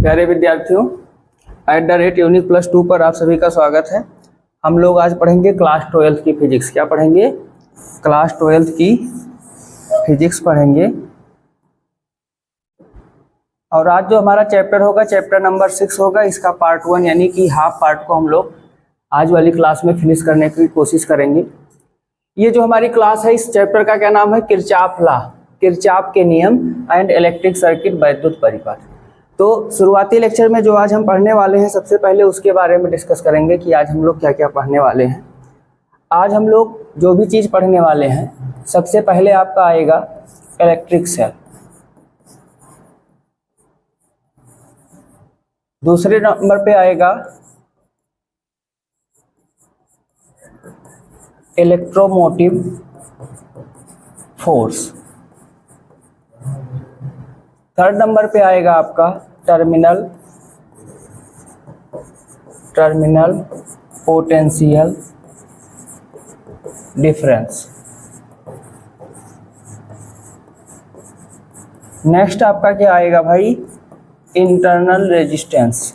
प्यारे विद्यार्थियों, @unique+2 पर आप सभी का स्वागत है। हम लोग आज पढ़ेंगे क्लास 12 की फिजिक्स। क्या पढ़ेंगे? क्लास 12 की फिजिक्स पढ़ेंगे। और आज जो हमारा चैप्टर होगा, चैप्टर नंबर 6 होगा। इसका पार्ट 1 यानी कि हाफ पार्ट को हम लोग आज वाली क्लास में फिनिश करने की कोशिश करेंगे। ये जो हमारी क्लास है, इस चैप्टर का क्या नाम है? किरचॉफ लॉ, किरचॉफ के नियम एंड इलेक्ट्रिक सर्किट, वैद्युत परिपथ। तो शुरुआती लेक्चर में जो आज हम पढ़ने वाले हैं, सबसे पहले उसके बारे में डिस्कस करेंगे कि आज हम लोग क्या क्या पढ़ने वाले हैं। आज हम लोग जो भी चीज़ पढ़ने वाले हैं, सबसे पहले आपका आएगा इलेक्ट्रिक सेल। दूसरे नंबर पे आएगा इलेक्ट्रोमोटिव फोर्स। थर्ड नंबर पे आएगा आपका टर्मिनल पोटेंशियल डिफरेंस। नेक्स्ट आपका क्या आएगा भाई? Internal resistance.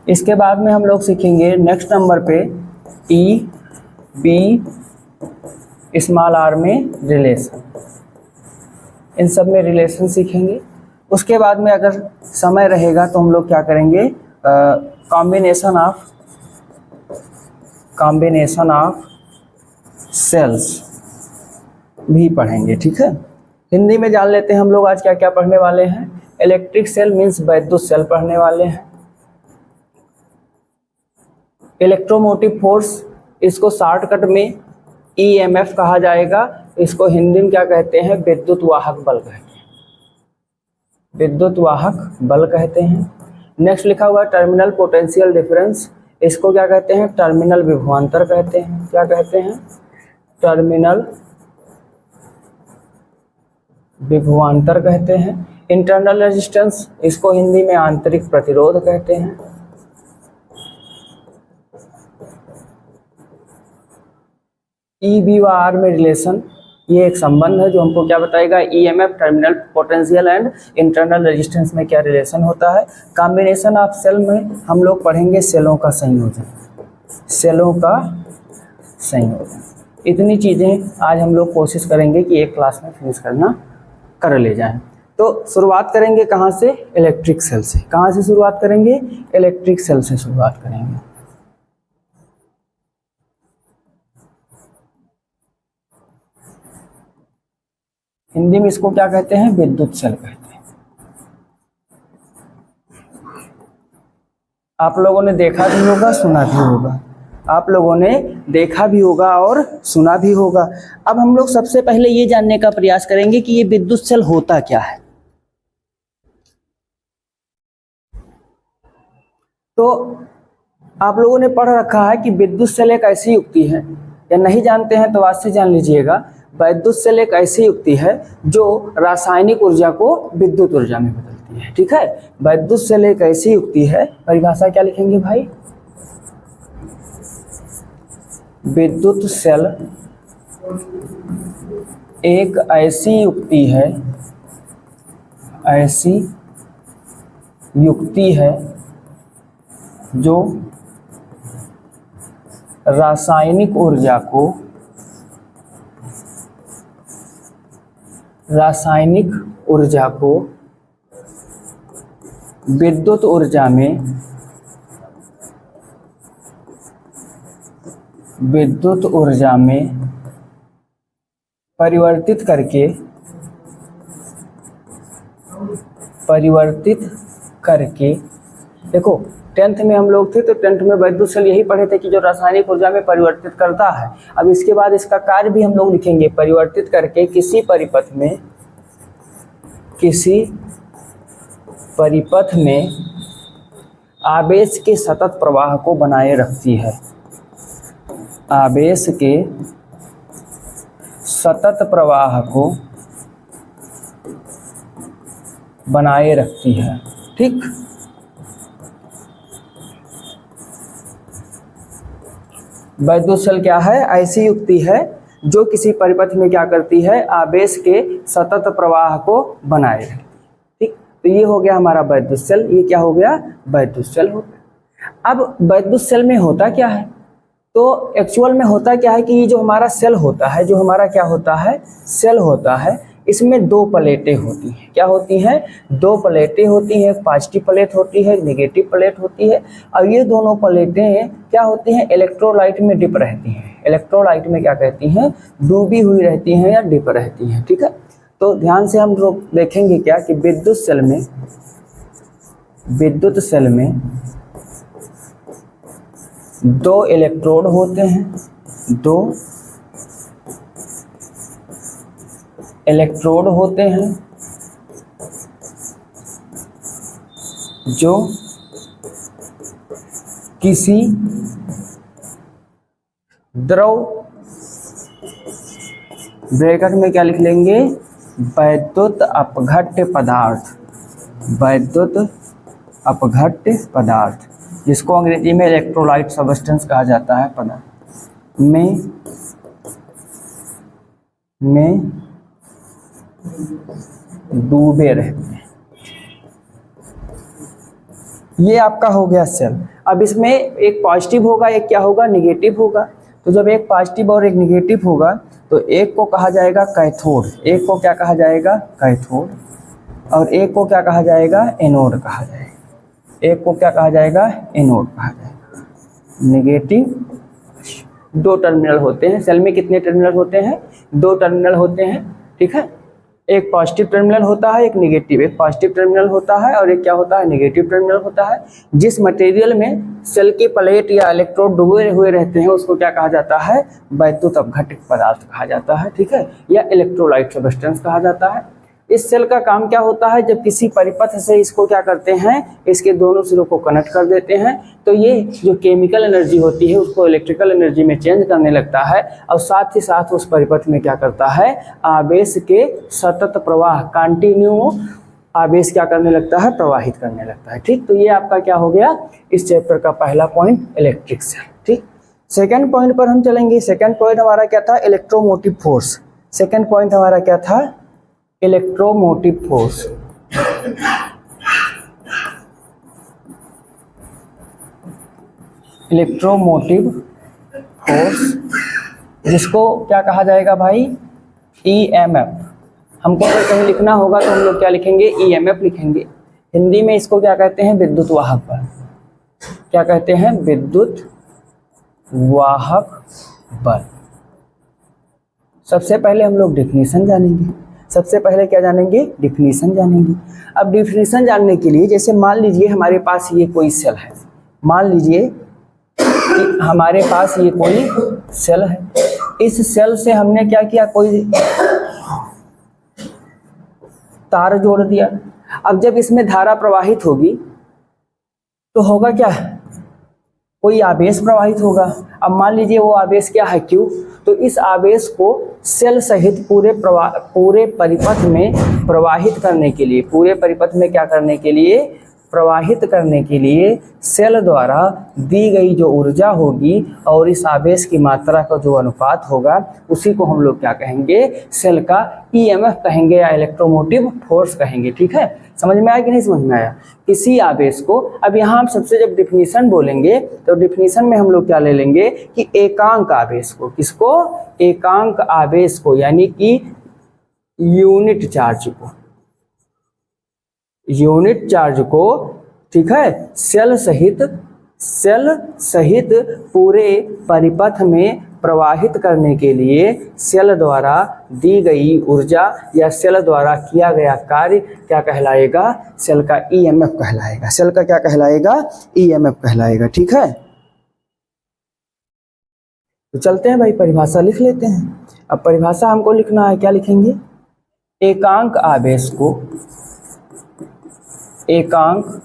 इसके बाद में हम लोग सीखेंगे नेक्स्ट नंबर पे ई बी स्मॉल आर में रिलेशन। इन सब में रिलेशन सीखेंगे। उसके बाद में अगर समय रहेगा तो हम लोग क्या करेंगे? कॉम्बिनेशन ऑफ सेल्स भी पढ़ेंगे। ठीक है, हिंदी में जान लेते हैं हम लोग आज क्या क्या पढ़ने वाले हैं। इलेक्ट्रिक सेल मीन्स वैद्युत सेल पढ़ने वाले हैं। इलेक्ट्रोमोटिव फोर्स, इसको शॉर्टकट में EMF कहा जाएगा। इसको हिंदी में क्या कहते हैं? विद्युत वाहक बल कहते हैं। विद्युत वाहक बल कहते हैं। नेक्स्ट लिखा हुआ है टर्मिनल पोटेंशियल डिफरेंस। इसको क्या कहते हैं? टर्मिनल विभवांतर कहते हैं। क्या कहते हैं? टर्मिनल विभवांतर कहते हैं। इंटरनल रेजिस्टेंस, इसको हिंदी में आंतरिक प्रतिरोध कहते हैं। EB व R में रिलेशन, ये एक संबंध है जो हमको क्या बताएगा? EMF, terminal potential and internal resistance में क्या रिलेशन होता है। कॉम्बिनेशन ऑफ सेल में हम लोग पढ़ेंगे सेलों का संयोजन। इतनी चीज़ें आज हम लोग कोशिश करेंगे कि एक क्लास में फिनिश कर ले जाएं। तो शुरुआत करेंगे कहाँ से? इलेक्ट्रिक सेल से। कहाँ से शुरुआत करेंगे? इलेक्ट्रिक सेल से शुरुआत करेंगे। हिंदी में इसको क्या कहते हैं? विद्युत सेल कहते हैं। आप लोगों ने देखा भी होगा, सुना भी होगा। आप लोगों ने देखा भी होगा और सुना भी होगा। अब हम लोग सबसे पहले ये जानने का प्रयास करेंगे कि ये विद्युत सेल होता क्या है। तो आप लोगों ने पढ़ रखा है कि विद्युत सेल एक ऐसी युक्ति है, या नहीं जानते हैं तो आज से जान लीजिएगा। वैद्युत सेल एक ऐसी युक्ति है जो रासायनिक ऊर्जा को विद्युत ऊर्जा में बदलती है। ठीक है, वैद्युत सेल एक ऐसी युक्ति है। परिभाषा क्या लिखेंगे भाई? विद्युत सेल एक ऐसी युक्ति है जो रासायनिक ऊर्जा को विद्युत ऊर्जा में परिवर्तित करके देखो, 10th में हम लोग थे तो 10th में वैद्युत सेल यही पढ़े थे कि जो रासायनिक ऊर्जा में परिवर्तित करता है। अब इसके बाद इसका कार्य भी हम लोग लिखेंगे। परिवर्तित करके किसी परिपथ में आवेश के सतत प्रवाह को बनाए रखती है। आवेश के सतत प्रवाह को बनाए रखती है। ठीक, वैद्युत सेल क्या है? ऐसी युक्ति है जो किसी परिपथ में क्या करती है, आवेश के सतत प्रवाह को बनाए रखती है। ठीक, तो ये हो गया हमारा वैद्युत सेल, ये क्या हो गया, वैद्युत सेल हो गया। अब वैद्युत सेल में होता क्या है, तो एक्चुअल में होता क्या है कि ये जो हमारा सेल होता है, जो हमारा क्या होता है, सेल होता है, इसमें दो प्लेटें होती हैं। क्या होती हैं, दो प्लेटें होती हैं, पॉजिटिव प्लेट होती है, नेगेटिव प्लेट होती है। और ये दोनों प्लेटें क्या होती हैं, इलेक्ट्रोलाइट में डिप रहती हैं। इलेक्ट्रोलाइट में क्या कहती हैं, डूबी हुई रहती हैं या डिप रहती हैं। ठीक है, तो ध्यान से हम लोग देखेंगे क्या कि विद्युत सेल में दो इलेक्ट्रोड होते हैं, दो इलेक्ट्रोड होते हैं जो किसी द्रव, ब्रैकेट में क्या लिख लेंगे, वैद्युत अपघट्य पदार्थ, वैद्युत अपघट्य पदार्थ, जिसको अंग्रेजी में इलेक्ट्रोलाइट सब्सटेंस कहा जाता है, पदार्थ में डूबे रहते हैं। ये आपका हो गया सेल। अब इसमें एक पॉजिटिव होगा, एक क्या होगा, निगेटिव होगा। तो जब एक पॉजिटिव और एक निगेटिव होगा तो एक को कहा जाएगा कैथोड, एक को क्या कहा जाएगा, कैथोड, और एक को क्या कहा जाएगा, एनोड कहा जाएगा। एक को क्या कहा जाएगा, एनोड कहा जाएगा। नेगेटिव, दो टर्मिनल होते हैं सेल में। कितने टर्मिनल होते हैं, दो टर्मिनल होते हैं। ठीक है, एक पॉजिटिव टर्मिनल होता है, एक नेगेटिव, एक पॉजिटिव टर्मिनल होता है और एक क्या होता है, नेगेटिव टर्मिनल होता है। जिस मटेरियल में सेल की प्लेट या इलेक्ट्रोड डूबे हुए रहते हैं उसको क्या कहा जाता है, वैद्युत अपघट्य पदार्थ कहा जाता है। ठीक है, या इलेक्ट्रोलाइट सब्सटेंस कहा जाता है। इस सेल का काम क्या होता है, जब किसी परिपथ से इसको क्या करते हैं, इसके दोनों सिरों को कनेक्ट कर देते हैं तो ये जो केमिकल एनर्जी होती है उसको इलेक्ट्रिकल एनर्जी में चेंज करने लगता है और साथ ही साथ उस परिपथ में क्या करता है, आवेश के सतत प्रवाह, कंटिन्यू आवेश क्या करने लगता है, प्रवाहित करने लगता है। ठीक, तो ये आपका क्या हो गया, इस चैप्टर का पहला पॉइंट, इलेक्ट्रिक सेल। ठीक, सेकेंड पॉइंट पर हम चलेंगे। सेकेंड पॉइंट हमारा क्या था, इलेक्ट्रोमोटिव फोर्स। सेकेंड पॉइंट हमारा क्या था, इलेक्ट्रोमोटिव फोर्स। इलेक्ट्रोमोटिव फोर्स, जिसको क्या कहा जाएगा भाई, ईएमएफ। हमको अगर कहीं लिखना होगा तो हम लोग क्या लिखेंगे, ईएमएफ लिखेंगे। हिंदी में इसको क्या कहते हैं, विद्युत वाहक बल। क्या कहते हैं, विद्युत वाहक बल। सबसे पहले हम लोग डिफिनीशन जानेंगे। सबसे पहले क्या जानेंगे, डिफिनीशन जानेंगे। अब डिफिनीशन जानने के लिए, जैसे मान लीजिए हमारे पास ये कोई सेल है, मान लीजिए कि हमारे पास ये कोई सेल है। इस सेल से हमने क्या किया, कोई तार जोड़ दिया। अब जब इसमें धारा प्रवाहित होगी तो होगा क्या, कोई आवेश प्रवाहित होगा। अब मान लीजिए वो आवेश क्या है, Q। तो इस आवेश को सेल सहित पूरे परिपथ में प्रवाहित करने के लिए, पूरे परिपथ में क्या करने के लिए, प्रवाहित करने के लिए सेल द्वारा दी गई जो ऊर्जा होगी और इस आवेश की मात्रा का जो अनुपात होगा उसी को हम लोग क्या कहेंगे, सेल का ईएमएफ कहेंगे या इलेक्ट्रोमोटिव फोर्स कहेंगे। ठीक है, समझ में आया कि नहीं समझ में आया। किसी आवेश को, अब यहाँ हम सबसे जब डिफिनीशन बोलेंगे तो डिफिनीशन में हम लोग क्या ले लेंगे कि एकांक आवेश को, किसको, एकांक आवेश को, यानी कि यूनिट चार्ज को, यूनिट चार्ज को, ठीक है, सेल सहित पूरे परिपथ में प्रवाहित करने के लिए सेल द्वारा दी गई ऊर्जा या सेल द्वारा किया गया कार्य क्या कहलाएगा, सेल का ईएमएफ कहलाएगा। सेल का क्या कहलाएगा, ईएमएफ कहलाएगा। ठीक है, तो चलते हैं भाई, परिभाषा लिख लेते हैं। अब परिभाषा हमको लिखना है, क्या लिखेंगे, एकांक आवेश को, एकांक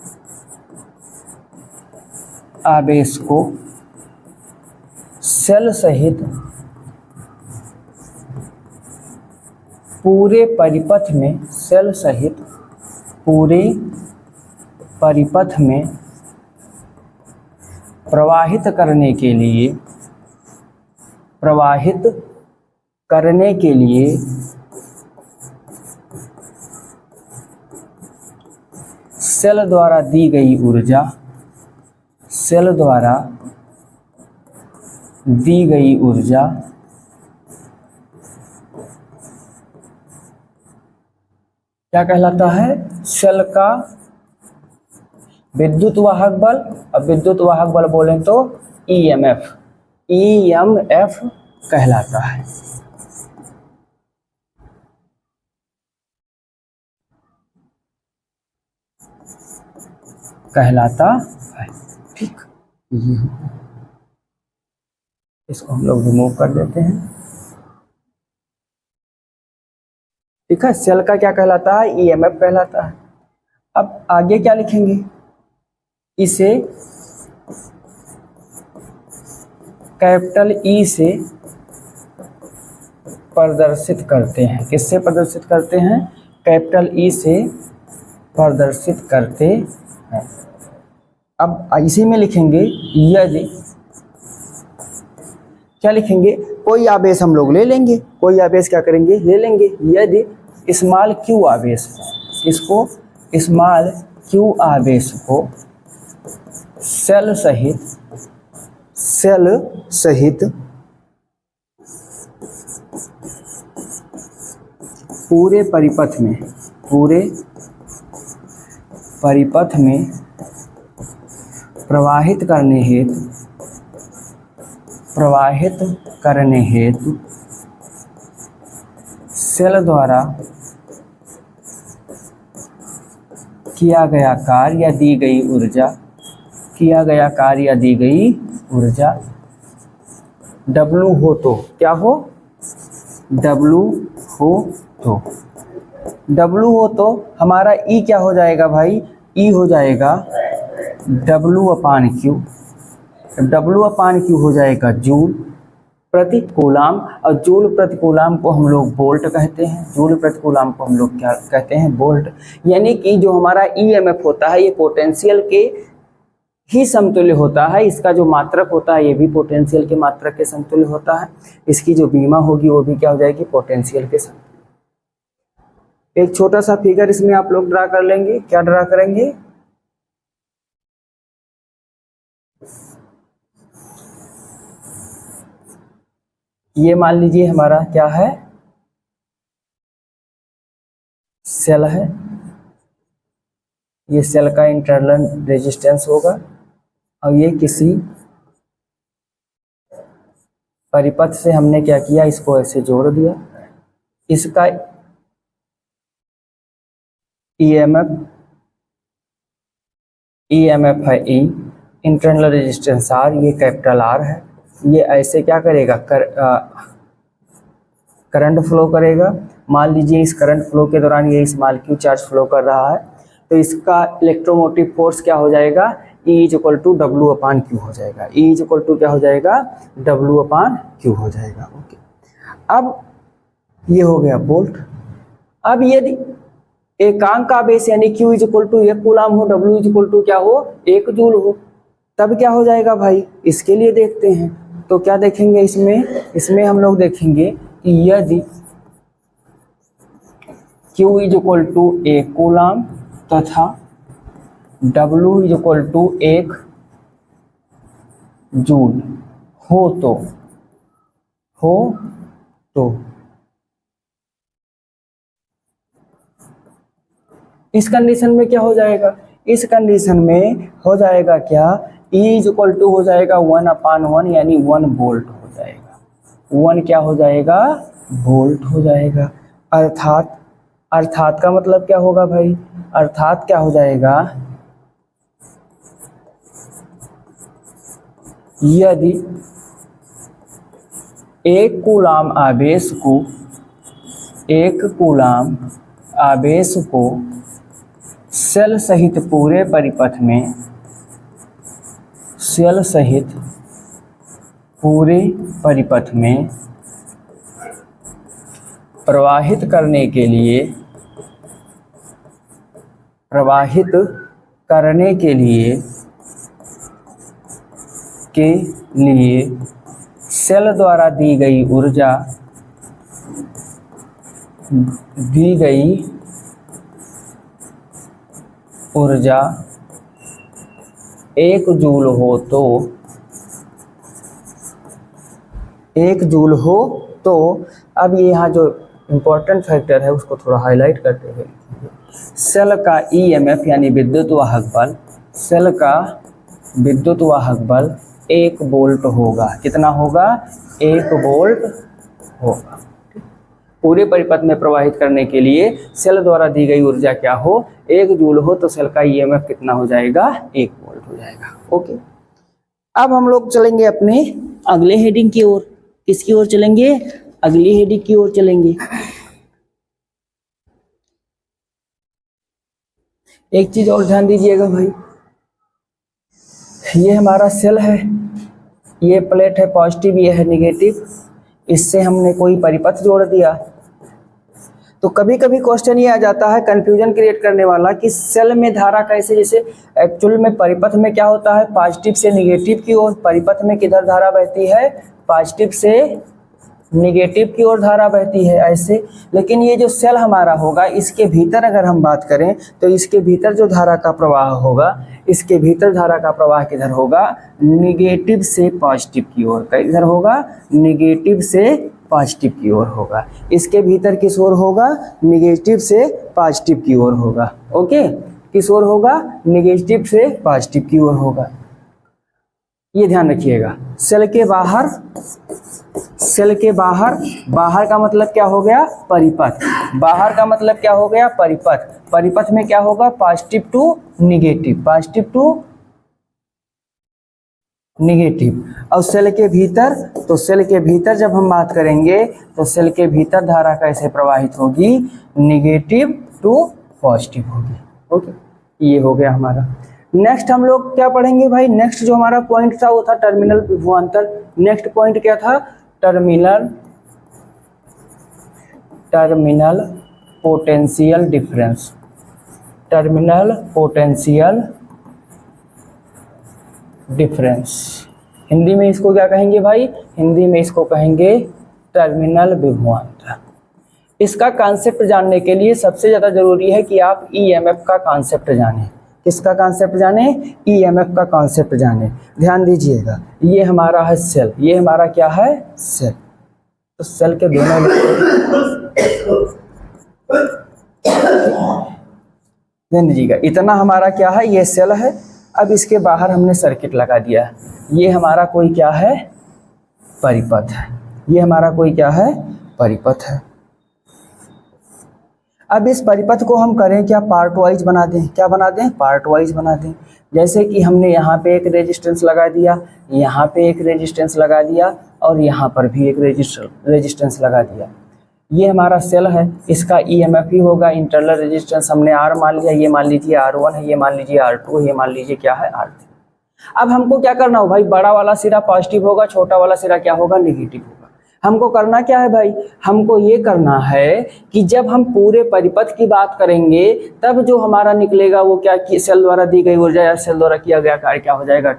आवेश को सेल सहित पूरे परिपथ में, सेल सहित पूरे परिपथ में प्रवाहित करने के लिए, प्रवाहित करने के लिए सेल द्वारा दी गई ऊर्जा, सेल द्वारा दी गई ऊर्जा क्या कहलाता है? सेल का विद्युत वाहक बल। अब विद्युत वाहक बल बोलें तो ईएमएफ, ईएमएफ कहलाता है। कहलाता है। ठीक, इसको हम लोग रिमूव कर देते हैं। ठीक है, सेल का क्या कहलाता है? ईएमएफ कहलाता है। अब आगे क्या लिखेंगे? इसे कैपिटल ई से प्रदर्शित करते हैं। किससे प्रदर्शित करते हैं? कैपिटल ई से प्रदर्शित करते हैं। अब इसी में लिखेंगे यदि, क्या लिखेंगे? कोई आवेश हम लोग ले लेंगे, कोई आवेश क्या करेंगे? ले लेंगे। यदि स्मॉल क्यू आवेश, इसको स्मॉल क्यू आवेश को सेल सहित पूरे परिपथ में प्रवाहित करने हेतु सेल द्वारा किया गया कार्य या दी गई ऊर्जा W हो तो क्या हो? W हो तो हमारा E क्या हो जाएगा भाई? E हो जाएगा W/Q। W/Q हो जाएगा जूल प्रति कूलाम, और जूल प्रति कूलाम को हम लोग वोल्ट कहते हैं। जूल प्रति कूलाम को हम लोग क्या कहते हैं? वोल्ट। यानी कि जो हमारा ईएमएफ होता है ये पोटेंशियल के ही समतुल्य होता है। इसका जो मात्रक होता है ये भी पोटेंशियल के मात्रक के समतुल्य होता है। इसकी जो बीमा होगी वो भी क्या हो जाएगी? पोटेंशियल के समतुल्य। एक छोटा सा फिगर इसमें आप लोग ड्रा कर लेंगे। क्या ड्रा करेंगे? ये मान लीजिए हमारा क्या है? सेल है। ये सेल का इंटरनल रेजिस्टेंस होगा और ये किसी परिपथ से हमने क्या किया? इसको ऐसे जोड़ दिया। इसका ईएमएफ है E, इंटरनल रेजिस्टेंस R, ये कैपिटल R है। ये ऐसे क्या करेगा? करंट फ्लो करेगा। मान लीजिए इस करंट फ्लो के दौरान ये स्मॉल क्यू चार्ज फ्लो कर रहा है, तो इसका इलेक्ट्रोमोटिव फोर्स क्या हो जाएगा? E = W/Q हो जाएगा। E = क्या हो जाएगा? W/Q हो जाएगा। ओके, अब ये हो गया वोल्ट। अब यदि एकांक आवेश यानी Q = 1 कूलाम हो, W = क्या हो? 1 जूल हो, तब क्या हो जाएगा भाई? इसके लिए देखते हैं। तो क्या देखेंगे इसमें हम लोग देखेंगे कि यदि Q = 1 कूलाम तथा W = 1 जूल हो तो इस कंडीशन में क्या हो जाएगा? इस कंडीशन में हो जाएगा क्या? E = हो जाएगा 1/1 यानी 1 वोल्ट हो जाएगा। 1 क्या हो जाएगा? वोल्ट हो जाएगा। अर्थात का मतलब क्या होगा भाई? अर्थात क्या हो जाएगा? यदि 1 कूलाम आवेश को सेल सहित पूरे परिपथ में प्रवाहित करने के लिए सेल द्वारा दी गई ऊर्जा दी गई ऊर्जा 1 जूल हो तो 1 जूल हो तो, अब ये यहाँ जो इम्पोर्टेंट फैक्टर है उसको थोड़ा हाईलाइट करते हुए, सेल का ईएमएफ यानी विद्युत वाहक बल, सेल का विद्युत वाहक बल 1 वोल्ट होगा। कितना होगा? 1 वोल्ट होगा। पूरे परिपथ में प्रवाहित करने के लिए सेल द्वारा दी गई ऊर्जा क्या हो? 1 जूल हो तो सेल का ईएमएफ कितना हो जाएगा? 1 वोल्ट हो जाएगा। ओके, अब हम लोग चलेंगे अपने अगले हेडिंग की ओर। किसकी ओर चलेंगे? अगली हेडिंग की ओर चलेंगे। एक चीज और ध्यान दीजिएगा भाई, ये हमारा सेल है, ये प्लेट है पॉजिटिव, ये है नेगेटिव, इससे हमने कोई परिपथ जोड़ दिया। तो कभी कभी क्वेश्चन ये आ जाता है कंफ्यूजन क्रिएट करने वाला कि सेल में धारा कैसे, जैसे एक्चुअल में परिपथ में क्या होता है, पॉजिटिव से नेगेटिव की ओर परिपथ में किधर धारा बहती है? पॉजिटिव से नेगेटिव की ओर धारा बहती है ऐसे। लेकिन ये जो सेल हमारा होगा, इसके भीतर अगर हम बात करें तो इसके भीतर जो धारा का प्रवाह होगा, इसके भीतर धारा का प्रवाह किधर होगा? नेगेटिव से पॉजिटिव की ओर। किधर होगा? नेगेटिव से पॉजिटिव की ओर होगा। इसके भीतर किस ओर होगा? नेगेटिव से पॉजिटिव की ओर होगा। ओके, किस ओर होगा? नेगेटिव से पॉजिटिव की ओर होगा। ये ध्यान रखिएगा। सेल के बाहर, सेल के बाहर, बाहर का मतलब क्या हो गया? परिपथ। बाहर का मतलब क्या हो गया? परिपथ। परिपथ में क्या होगा? Positive to negative, positive to negative. और सेल के भीतर, तो सेल के भीतर जब हम बात करेंगे तो सेल के भीतर धारा कैसे प्रवाहित होगी? नेगेटिव टू पॉजिटिव होगी। ओके, ये हो गया हमारा। नेक्स्ट हम लोग क्या पढ़ेंगे भाई? नेक्स्ट जो हमारा पॉइंट था वो था टर्मिनल विभवांतर। नेक्स्ट पॉइंट क्या था? Terminal potential difference. Terminal potential difference. Hindi में इसको क्या कहेंगे भाई? हिंदी में इसको कहेंगे टर्मिनल विभवांतर। इसका कॉन्सेप्ट जानने के लिए सबसे ज़्यादा जरूरी है कि आप ईएमएफ का कॉन्सेप्ट जानें। किसका कॉन्सेप्ट जाने? ईएमएफ का कॉन्सेप्ट जाने। ध्यान दीजिएगा, ये हमारा है सेल, ये हमारा क्या है? सेल। तो सेल के दोनों ध्यान दीजिएगा, इतना हमारा क्या है? ये सेल है। अब इसके बाहर हमने सर्किट लगा दिया है। ये हमारा कोई क्या है? परिपथ है। ये हमारा कोई क्या है? परिपथ है। अब इस परिपथ को हम करें क्या? पार्ट वाइज बना दें। क्या बना दें? पार्ट वाइज बना दें। जैसे कि हमने यहाँ पे एक रेजिस्टेंस लगा दिया, यहाँ पे एक रेजिस्टेंस लगा दिया और यहाँ पर भी एक रेजिस्टेंस लगा दिया। ये हमारा सेल है, इसका ईएमएफ ही होगा इंटरनल रेजिस्टेंस। हमने R मान लिया, ये मान लीजिए R1 है, ये मान लीजिए R2 है, ये मान लीजिए क्या है? R3। अब हमको क्या करना हो भाई? बड़ा वाला सिरा पॉजिटिव होगा, छोटा वाला सिरा क्या होगा? नेगेटिव होगा। हमको करना क्या है भाई? हमको ये करना है कि जब हम पूरे परिपथ की बात करेंगे तब जो हमारा निकलेगा वो क्या? कि सेल द्वारा दी गई ऊर्जा या सेल द्वारा किया गया कार्य क्या हो जाएगा?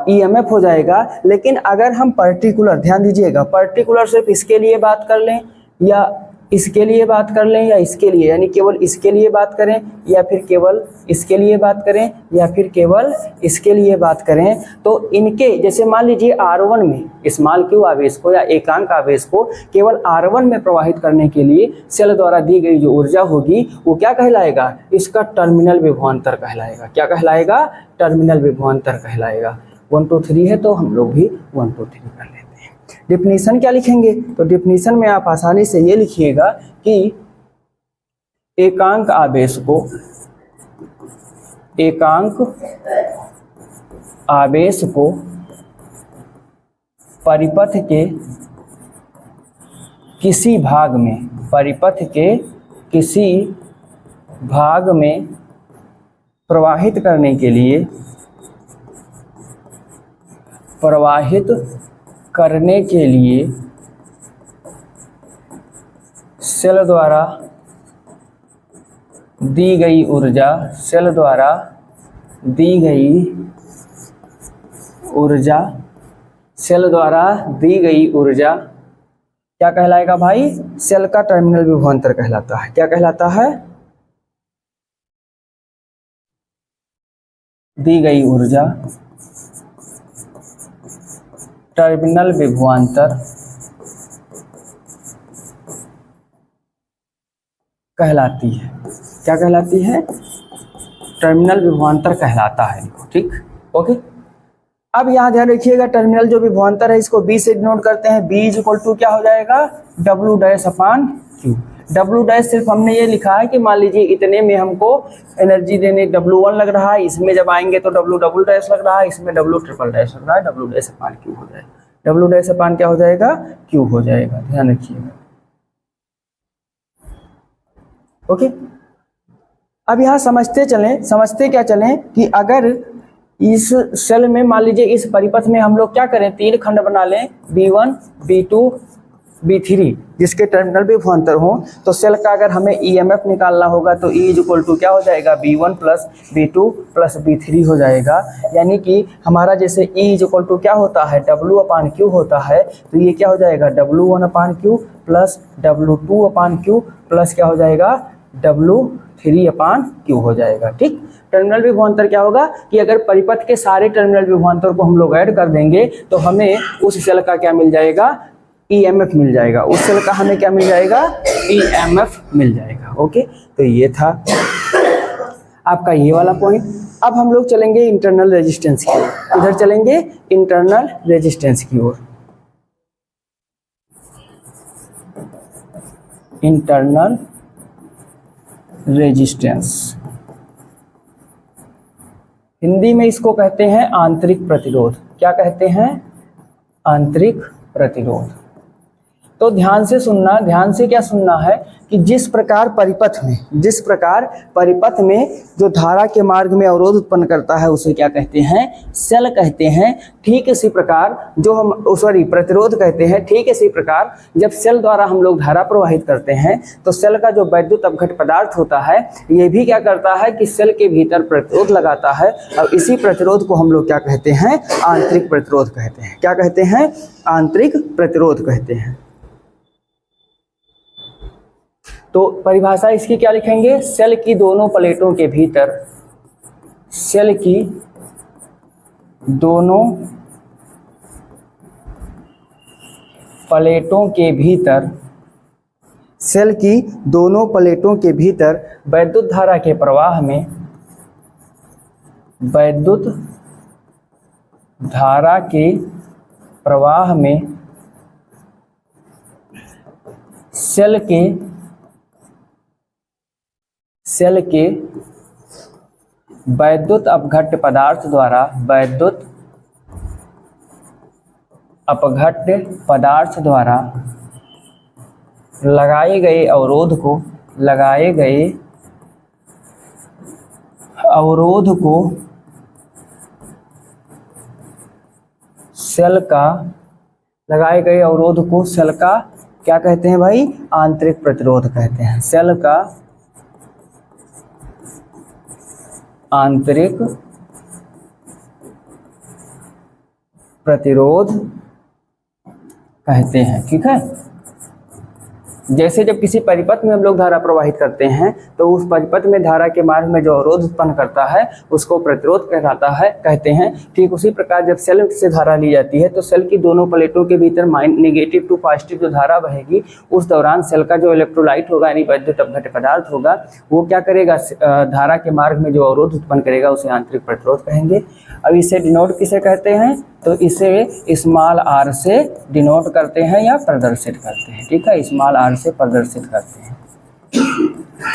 ईएमएफ हो जाएगा। लेकिन अगर हम पर्टिकुलर, ध्यान दीजिएगा, पर्टिकुलर सिर्फ इसके लिए बात कर लें या इसके लिए बात कर लें या इसके लिए, यानी केवल इसके लिए बात करें या फिर केवल इसके लिए बात करें या फिर केवल इसके लिए बात करें, तो इनके जैसे मान लीजिए R1 में स्मॉल क्यू आवेश को या एकांक आवेश को केवल R1 में प्रवाहित करने के लिए सेल द्वारा दी गई जो ऊर्जा होगी वो क्या कहलाएगा? इसका टर्मिनल विभवांतर कहलाएगा। क्या कहलाएगा? टर्मिनल विभवांतर कहलाएगा। 1 2 3 है तो हम लोग भी 1 2 3 कर लेते हैं। डिफिनीशन क्या लिखेंगे? तो डिफिनीशन में आप आसानी से ये लिखिएगा कि एकांक आवेश को परिपथ के किसी भाग में, परिपथ के किसी भाग में प्रवाहित करने के लिए, सेल द्वारा दी गई ऊर्जा, सेल द्वारा दी गई ऊर्जा क्या कहलाएगा भाई? सेल का टर्मिनल विभवांतर कहलाता है। क्या कहलाता है? दी गई ऊर्जा टर्मिनल विभवांतर कहलाती है। क्या कहलाती है? टर्मिनल विभवांतर कहलाता है। ठीक, ओके। अब यहाँ ध्यान रखिएगा, टर्मिनल जो विभवांतर है इसको B से डिनोट करते हैं। B इज इक्वल टू क्या हो जाएगा? W dash upon Q। W dash सिर्फ हमने ये लिखा है कि मान लीजिए इतने में हमको एनर्जी देने W1 लग रहा है, इसमें जब आएंगे तो W डबल डैश लग रहा है, इसमें W ट्रिपल डैश लग रहा है, W डैश अपॉन Q हो जाएगा। W डैश अपॉन क्या हो जाएगा? Q हो जाएगा। ध्यान रखिएगा, ओके। अब यहाँ समझते क्या चलें कि अगर इस सेल में मान लीजिए इस परिपथ में हम लोग क्या करें, 3 खंड बना लें, B1, B2, B3, जिसके टर्मिनल विभवांतर हो, तो सेल का अगर हमें EMF निकालना होगा तो E इज इक्वल टू क्या हो जाएगा? B1 plus B2 plus B3 हो जाएगा। यानी कि हमारा जैसे E इज इक्वल टू क्या होता है? W अपान Q होता है, तो ये क्या हो जाएगा? W1 अपान Q प्लस W2 अपान Q प्लस क्या हो जाएगा? W3 अपान Q हो जाएगा। ठीक, टर्मिनल विभवांतर क्या होगा कि अगर परिपथ के सारे टर्मिनल विभवांतर को हम लोग ऐड कर देंगे तो हमें उस सेल का क्या मिल जाएगा? EMF मिल जाएगा। उस सेल का हमें क्या मिल जाएगा? EMF मिल जाएगा। ओके, तो ये था आपका ये वाला पॉइंट। अब हम लोग चलेंगे इंटरनल रेजिस्टेंस की ओर। इधर चलेंगे इंटरनल रेजिस्टेंस की ओर। इंटरनल रेजिस्टेंस, हिंदी में इसको कहते हैं आंतरिक प्रतिरोध। क्या कहते हैं? आंतरिक प्रतिरोध। तो ध्यान से सुनना, ध्यान से क्या सुनना है कि जिस प्रकार परिपथ में जो धारा के मार्ग में अवरोध उत्पन्न करता है उसे क्या कहते हैं? सेल कहते हैं। ठीक इसी प्रकार जो हम प्रतिरोध कहते हैं। ठीक इसी प्रकार जब सेल द्वारा हम लोग धारा प्रवाहित करते हैं तो सेल का जो वैद्युत अपघट्य पदार्थ होता है ये भी क्या करता है कि सेल के भीतर प्रतिरोध लगाता है, और इसी प्रतिरोध को हम लोग क्या कहते हैं? आंतरिक प्रतिरोध कहते हैं। क्या कहते हैं? आंतरिक प्रतिरोध कहते हैं। तो परिभाषा इसकी क्या लिखेंगे? सेल की दोनों प्लेटों के भीतर, सेल की दोनों प्लेटों के भीतर, सेल की दोनों प्लेटों के भीतर वैद्युत धारा के प्रवाह में, वैद्युत धारा के प्रवाह में सेल के वैद्युत अपघट्य पदार्थ द्वारा, वैद्युत अपघट्य पदार्थ द्वारा लगाए गए अवरोध को सेल का, लगाए गए अवरोध को सेल का क्या कहते हैं भाई? आंतरिक प्रतिरोध कहते हैं। सेल का आंतरिक प्रतिरोध कहते हैं। ठीक है, जैसे जब किसी परिपथ में हम लोग धारा प्रवाहित करते हैं तो उस परिपथ में धारा के मार्ग में जो अवरोध उत्पन्न करता है उसको प्रतिरोध कहते हैं। ठीक उसी प्रकार जब सेल से धारा ली जाती है तो सेल की दोनों प्लेटों के भीतर नेगेटिव टू पॉजिटिव जो धारा बहेगी उस दौरान सेल का जो इलेक्ट्रोलाइट होगा यानी वैद्युत अपघट्य पदार्थ होगा वो क्या करेगा? धारा के मार्ग में जो अवरोध उत्पन्न करेगा उसे आंतरिक प्रतिरोध कहेंगे। अब इसे डिनोट किसे कहते हैं? तो इसे स्मॉल r से डिनोट करते हैं या प्रदर्शित करते हैं। ठीक है, स्मॉल r से प्रदर्शित करते हैं।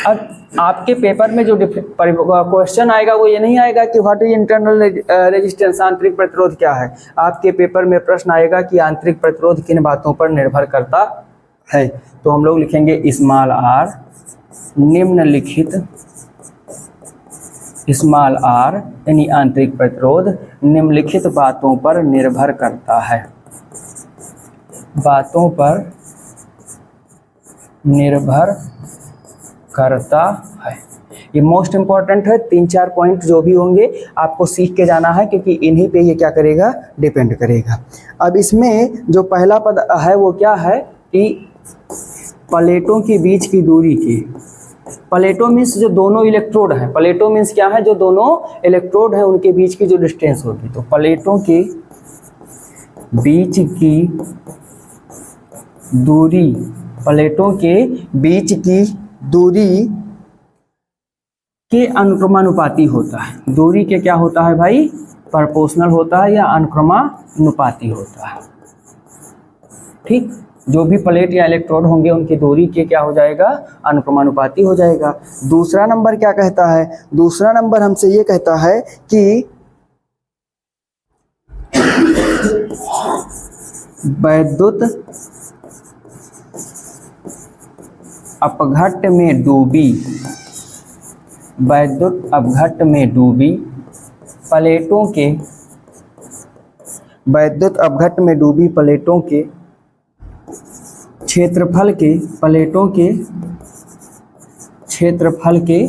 अब आपके पेपर में जो क्वेश्चन आएगा वो ये नहीं आएगा कि व्हाट इज इंटरनल रेजिस्टेंस, आंतरिक प्रतिरोध क्या है। आपके पेपर में प्रश्न आएगा कि आंतरिक प्रतिरोध किन बातों पर निर्भर करता है। तो हम लोग लिखेंगे स्मॉल r, निम्नलिखित स्मॉल r यानी आंतरिक प्रतिरोध निम्नलिखित बातों पर निर्भर करता है, बातों पर निर्भर करता है। ये मोस्ट इम्पॉर्टेंट है। 3-4 पॉइंट जो भी होंगे आपको सीख के जाना है क्योंकि इन्हीं पे ये क्या करेगा? डिपेंड करेगा। अब इसमें जो पहला पद है वो क्या है कि प्लेटों के बीच की दूरी की, प्लेटों मीन्स जो दोनों इलेक्ट्रोड हैं, प्लेटों मीन्स क्या है, जो दोनों इलेक्ट्रोड हैं उनके बीच की जो डिस्टेंस होगी, तो प्लेटों के बीच की दूरी, प्लेटों के बीच की दूरी के अनुक्रमानुपाती होता है। दूरी के क्या होता है भाई, प्रोपोर्शनल होता है या अनुक्रमानुपाती होता है। ठीक, जो भी प्लेट या इलेक्ट्रोड होंगे उनकी दूरी के क्या हो जाएगा, अनुक्रमानुपाती हो जाएगा। दूसरा नंबर क्या कहता है, दूसरा नंबर हमसे ये कहता है कि वैद्युत अपघट्ट में डूबी, वैद्युत अपघट्ट में डूबी प्लेटों के, वैद्युत अपघट्ट में डूबी प्लेटों के क्षेत्रफल के, प्लेटों के क्षेत्रफल के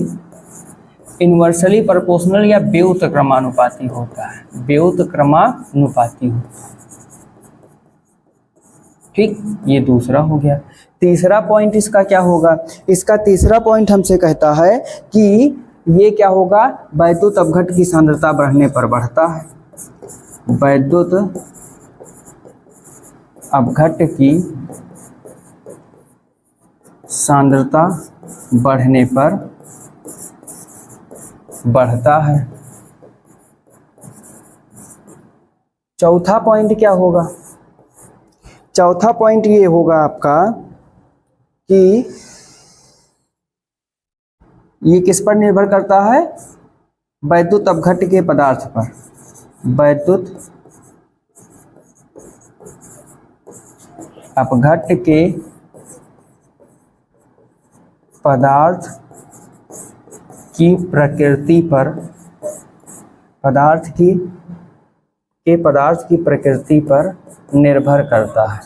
इन्वर्सली प्रोपोर्शनल या व्युत क्रमानुपाती होता है, व्युत क्रमानुपाती होता है। ठीक, ये दूसरा हो गया। तीसरा पॉइंट इसका क्या होगा, इसका तीसरा पॉइंट हमसे कहता है कि ये क्या होगा, वैद्युत अपघट्ट की सांद्रता बढ़ने पर बढ़ता है, वैद्युत अपघट्ट की सांद्रता बढ़ने पर बढ़ता है। चौथा पॉइंट क्या होगा, चौथा पॉइंट ये होगा आपका कि ये किस पर निर्भर करता है, वैद्युत अपघट्ट के पदार्थ पर, वैद्युत अपघट्ट के पदार्थ की प्रकृति पर, पदार्थ की प्रकृति पर निर्भर करता है।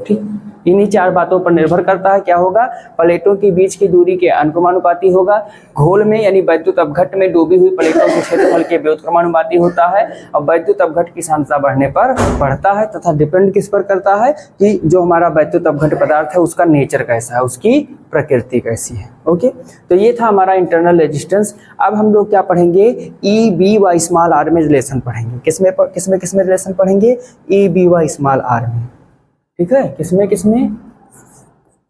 ठीक, इन्हीं चार बातों पर निर्भर करता है। क्या होगा, प्लेटों के बीच की दूरी के अनुक्रमानुपाती होगा, घोल में यानी वैद्युत अपघट्ट में डूबी हुई प्लेटों के क्षेत्रफल के व्युत्क्रमानुपाती होता है, और वैद्युत अपघट्ट की सांद्रता बढ़ने पर बढ़ता है, तथा डिपेंड किस पर करता है कि जो हमारा वैद्युत अपघट्ट पदार्थ है उसका नेचर कैसा है, उसकी प्रकृति कैसी है। ओके, तो ये था हमारा इंटरनल रेजिस्टेंस। अब हम लोग क्या पढ़ेंगे, ई बी व स्मॉल आर में रिलेशन पढ़ेंगे। किसमें रिलेशन पढ़ेंगे, ई बी व स्मॉल आर में। ठीक है, किसमें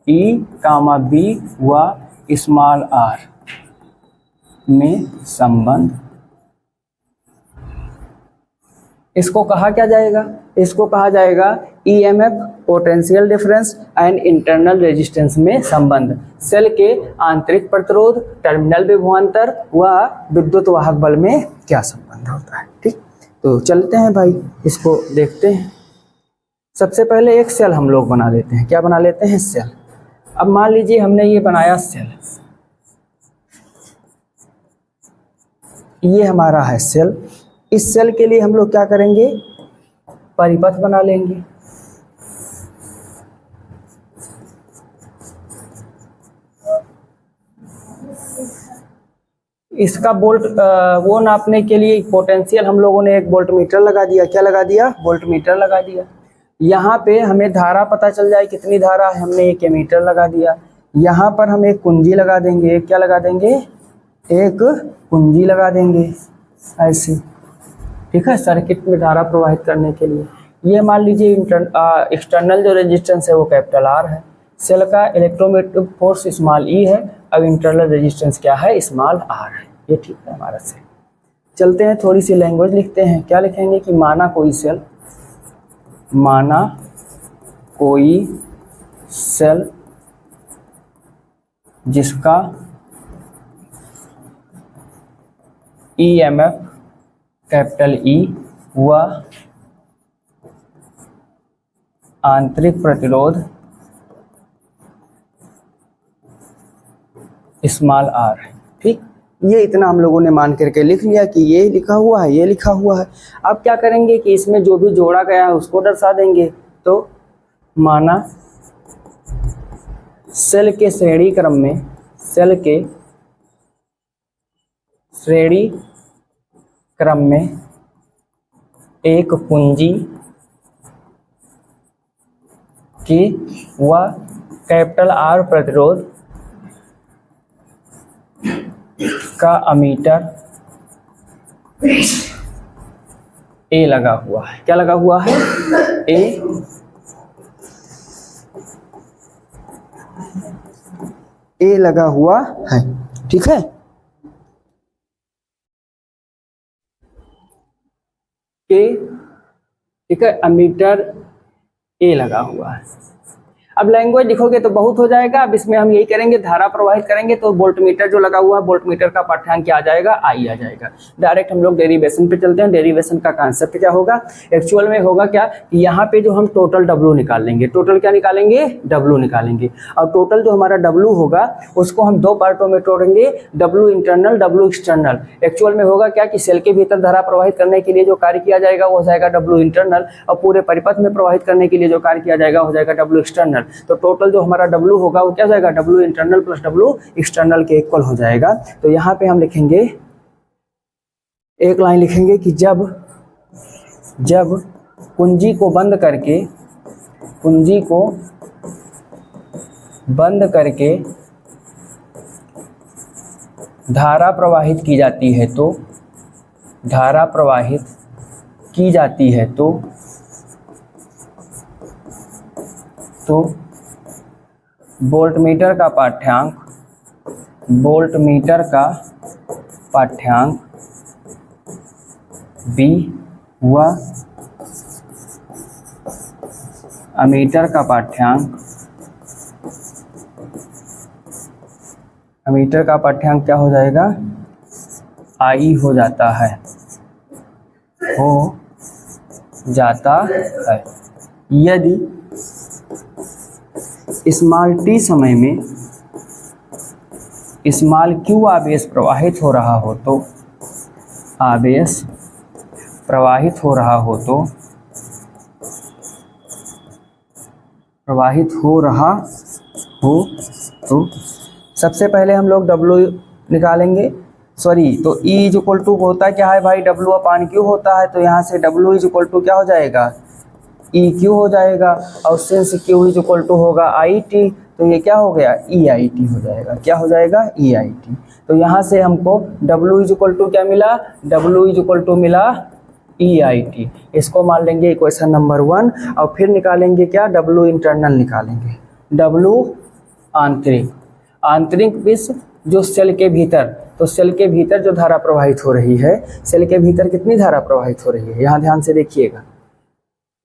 ई कामा बी व स्मॉल आर में संबंध। इसको कहा क्या जाएगा, इसको कहा जाएगा EMF, potential difference and internal resistance में संबंध। सेल के आंतरिक प्रतिरोध, टर्मिनल विभवांतर व विद्युत वाहक बल में क्या संबंध होता है। ठीक, तो चलते हैं भाई, इसको देखते हैं। सबसे पहले एक सेल हम लोग बना लेते हैं। क्या बना लेते हैं, सेल। अब मान लीजिए हमने ये बनाया सेल, ये हमारा है सेल। इस सेल के लिए हम लोग क्या करेंगे, परिपथ बना लेंगे। इसका वोल्ट वो नापने के लिए पोटेंशियल हम लोगों ने एक वोल्टमीटर लगा दिया। क्या लगा दिया, वोल्टमीटर लगा दिया। यहाँ पे हमें धारा पता चल जाए कितनी धारा है, हमने एक एमीटर लगा दिया। यहाँ पर हम एक कुंजी लगा देंगे। क्या लगा देंगे, एक कुंजी लगा देंगे ऐसे। ठीक है, सर्किट में धारा प्रवाहित करने के लिए। ये मान लीजिए एक्सटर्नल जो रेजिस्टेंस है वो कैपिटल आर है। सेल का इलेक्ट्रोमोटिव फोर्स स्मॉल ई है। अब इंटरनल रेजिस्टेंस क्या है, स्मॉल आर है। ये ठीक है हमारा सेल। चलते हैं, थोड़ी सी लैंग्वेज लिखते हैं। क्या लिखेंगे कि माना कोई सेल, माना कोई सेल जिसका ईएमएफ कैपिटल ई व आंतरिक प्रतिरोध स्मॉल आर है। ठीक, ये इतना हम लोगों ने मान करके लिख लिया कि ये लिखा हुआ है, ये लिखा हुआ है। अब क्या करेंगे कि इसमें जो भी जोड़ा गया है उसको दर्शा देंगे। तो माना सेल के श्रेणी क्रम में, सेल के श्रेणी क्रम में एक पूंजी की व कैपिटल R प्रतिरोध का अमीटर ए लगा हुआ है। क्या लगा हुआ है? ए लगा हुआ है। ठीक है, ठीक है, अमीटर ए लगा हुआ है। अब लैंग्वेज लिखोगे तो बहुत हो जाएगा। अब इसमें हम यही करेंगे, धारा प्रवाहित करेंगे तो वोल्टमीटर जो लगा हुआ है, वोल्टमीटर का पाठ्यांक क्या आ जाएगा? आई आ जाएगा। डायरेक्ट हम लोग डेरिवेशन पे चलते हैं। डेरिवेशन का कांसेप्ट क्या होगा? एक्चुअल में होगा क्या, यहाँ पे जो हम टोटल डब्लू निकाल लेंगे। टोटल क्या निकालेंगे? डब्लू निकालेंगे। और टोटल जो हमारा डब्लू होगा उसको हम दो पार्टों में तोड़ेंगे, W internal, W external. Actual में होगा क्या कि सेल के भीतर धारा प्रवाहित करने के लिए जो कार्य किया जाएगा वो हो जाएगा डब्लू इंटरनल, और पूरे परिपथ में प्रवाहित करने के लिए जो कार्य किया जाएगा हो जाएगा डब्लू एक्सटर्नल। तो टोटल जो हमारा W होगा वो क्या हो जाएगा? W internal plus W external के इक्वल हो जाएगा। तो यहाँ पे हम लिखेंगे, एक लाइन लिखेंगे कि जब कुंजी को बंद करके धारा प्रवाहित की जाती है तो वोल्टमीटर का पाठ्यांक बी व अमीटर का पाठ्यांक क्या हो जाएगा? आई हो जाता है। यदि स्मॉल टी समय में स्मॉल क्यू आवेश प्रवाहित हो रहा हो तो सबसे पहले हम लोग W निकालेंगे। तो E इज इक्वल टू होता क्या है भाई? W अपान क्यू होता है। तो यहाँ से W इज इक्वल टू क्या हो जाएगा? ई क्यू हो जाएगा। और since Q is equal to होगा आई टी, तो ये क्या हो गया? ई आई टी हो जाएगा। क्या हो जाएगा? ई आई टी। तो यहाँ से हमको W इज इक्वल टू क्या मिला? W इज इक्वल टू मिला ई आई टी। इसको मान लेंगे इक्वेशन नंबर 1। और फिर निकालेंगे क्या? W इंटरनल निकालेंगे। W आंतरिक विश्व जो सेल के भीतर, तो सेल के भीतर जो धारा प्रवाहित हो रही है, सेल के भीतर कितनी धारा प्रवाहित हो रही है? यहाँ ध्यान से देखिएगा।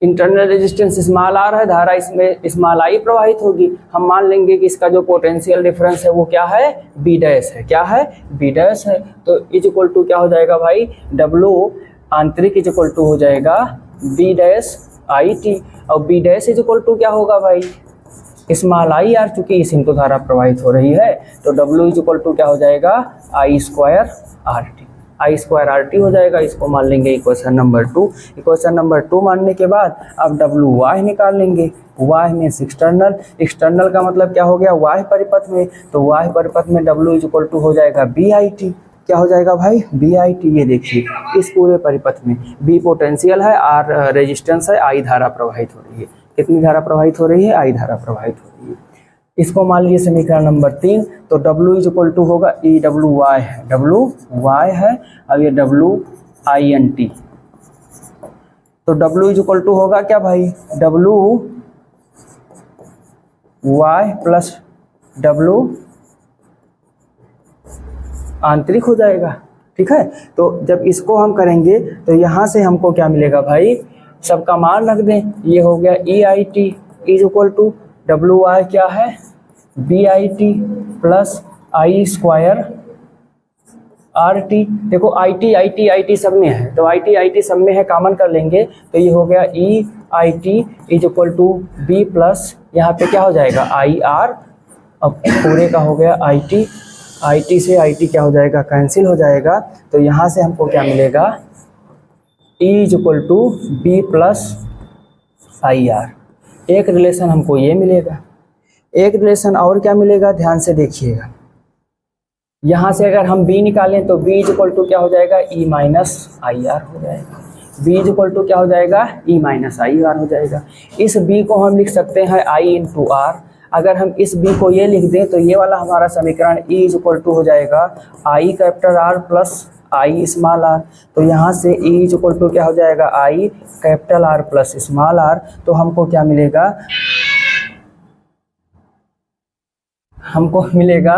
इंटरनल रेजिस्टेंस स्मॉल आर है, धारा इसमें स्मॉल आई प्रवाहित होगी। हम मान लेंगे कि इसका जो पोटेंशियल डिफरेंस है वो क्या है? बी डैश है। क्या है? बी डैश है। तो इज इक्वल टू क्या हो जाएगा भाई? W आंतरिक इज इक्वल टू हो जाएगा बी डैश आई टी। और B dash is equal to क्या होगा भाई? स्मॉल आई आर, चूंकि इस तो धारा प्रवाहित हो रही है, तो W इज इक्वल टू क्या हो जाएगा? आई स्क्वायर आर टी। आई स्क्वायर आर टी हो जाएगा। इसको मान लेंगे इक्वेशन नंबर 2। इक्वेशन नंबर 2 मानने के बाद अब W वाई निकाल लेंगे। वाई में एक्सटर्नल का मतलब क्या हो गया? वाई परिपथ में। तो वाई परिपथ में W इज इक्वल टू हो जाएगा बी आई टी। क्या हो जाएगा भाई? B I T. ये देखिए इस पूरे परिपथ में B पोटेंशियल है, R रेजिस्टेंस है, I धारा प्रवाहित हो रही है। कितनी धारा प्रवाहित हो रही है? I धारा प्रवाहित हो रही है। इसको मान लीजिए समीकरण नंबर 3। तो W इज इक्वल टू होगा ई डब्ल्यू वाई है, अब ये W आई एन टी। तो W इज इक्वल टू होगा क्या भाई? W वाई प्लस W आंतरिक हो जाएगा। ठीक है, तो जब इसको हम करेंगे तो यहाँ से हमको क्या मिलेगा भाई? सबका मान रख दें। ये हो गया E I T is equal to W I क्या है? B I T plus I square R T. देखो आई टी सब में है, तो आई टी सब में है, कॉमन कर लेंगे। तो ये हो गया E I T is equal to B plus यहाँ पे क्या हो जाएगा? I R. अब पूरे का हो गया आई टी से आई टी क्या हो जाएगा? कैंसिल हो जाएगा। तो यहाँ से हमको क्या मिलेगा? E is equal to B plus I R. एक रिलेशन हमको ये मिलेगा। एक रिलेशन और क्या मिलेगा? ध्यान से देखिएगा। यहाँ से अगर हम B निकालें तो B इज इक्वल टू क्या हो जाएगा? ई माइनस आई आर हो जाएगा। b इज इक्वल टू क्या हो जाएगा, e माइनस आई आर हो जाएगा। इस b को हम लिख सकते हैं i इंटू आर। अगर हम इस b को ये लिख दें तो ये वाला हमारा समीकरण e इज इक्वल टू हो जाएगा i capital R plus i small R. तो यहाँ से e इज इक्वल टू क्या हो जाएगा, i capital R plus small R. तो हमको क्या मिलेगा, हमको मिलेगा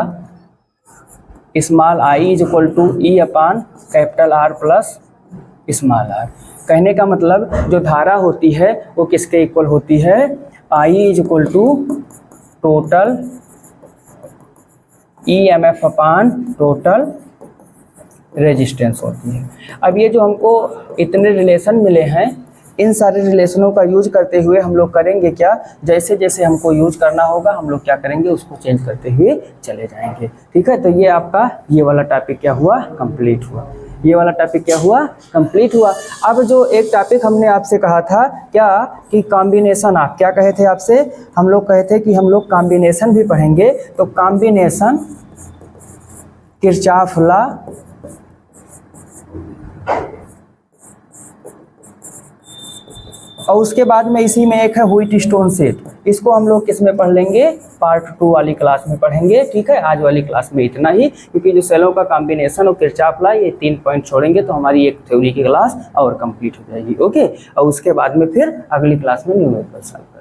small i is equal to E upon capital R plus small R. कहने का मतलब जो धारा होती है वो किसके इक्वल होती है, i is equal to total EMF upon total resistance होती है। अब ये जो हमको इतने रिलेशन मिले हैं, इन सारे रिलेशनों का यूज करते हुए हम लोग करेंगे क्या, जैसे जैसे हमको यूज करना होगा हम लोग क्या करेंगे, उसको चेंज करते हुए चले जाएंगे। ठीक है, तो ये आपका ये वाला टॉपिक क्या हुआ, कंप्लीट हुआ। ये वाला टॉपिक क्या हुआ, कंप्लीट हुआ। अब जो एक टॉपिक हमने आपसे कहा था क्या कि कॉम्बिनेशन, आप क्या कहे थे आपसे, हम लोग कहे थे कि हम लोग कॉम्बिनेशन भी पढ़ेंगे। तो कॉम्बिनेशन किरचॉफ लॉ और उसके बाद में इसी में एक है व्हीटस्टोन सेट। इसको हम लोग किस में पढ़ लेंगे, पार्ट 2 वाली क्लास में पढ़ेंगे। ठीक है, आज वाली क्लास में इतना ही, क्योंकि जो सेलों का कॉम्बिनेशन और किरचॉफ लॉ ये 3 पॉइंट छोड़ेंगे तो हमारी एक थ्योरी की क्लास और कंप्लीट हो जाएगी। ओके, और उसके बाद में फिर अगली क्लास में न्यूमेरिकल सॉल्व करेंगे।